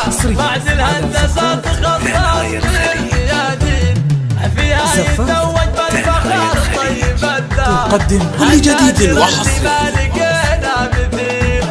وحصري بعد الهندسة تخصص بالميادين فيها يتزوج بالفخر طيب الدار تقدم كل جديد وحصري ما لقينا مثيل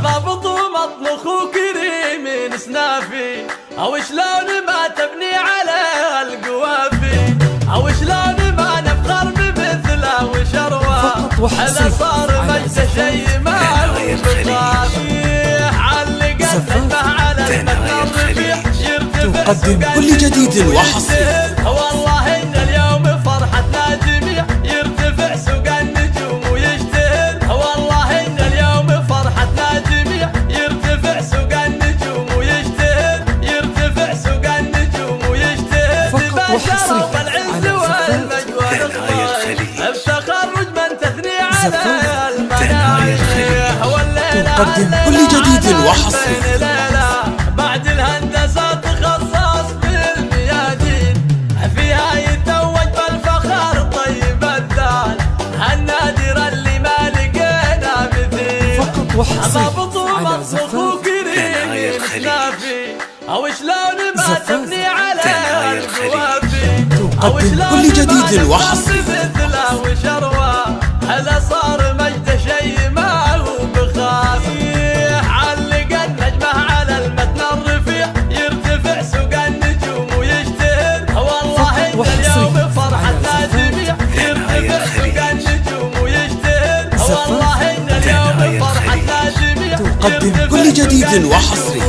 ضابط ومطبخ وكريم سنافي او شلون ما تبني على القوافي او شلون ما نفخر بمثله وشروه هذا صار مجد شيء ما هو بخافي علق النجمه على المتن الرفيع يرتفع تقدم كل جديد وحصري والله ان اليوم فرحتنا جميع يرتفع سوق النجوم ويشتهر والله ان اليوم فرحتنا جميع يرتفع سوق النجوم ويشتهر يرتفع سوق النجوم ويشتهر فقط وحصري بالعز والمجد والخير بتخرج من تثني على المناعي تقدم كل جديد وحصري بعد الهندسة تخصص بالميادين فيها يتوج بالفخر طيب الدال النادر اللي ما لقينا مثيل فقط وحصري ضابط ومطبخ وكريم سنافي او شلون ما تبني على القوافي او تقدم كل جديد وحصري مثله وشروه هذا صار مجد شيء ما هو بخافي علق النجمه على المتن الرفيع يرتفع سوق النجوم ويشتهر والله ان اليوم فرحتنا جميع يرتفع سوق النجوم ويشتهر والله ان اليوم فرحتنا جميع تقدم كل جديد وحصري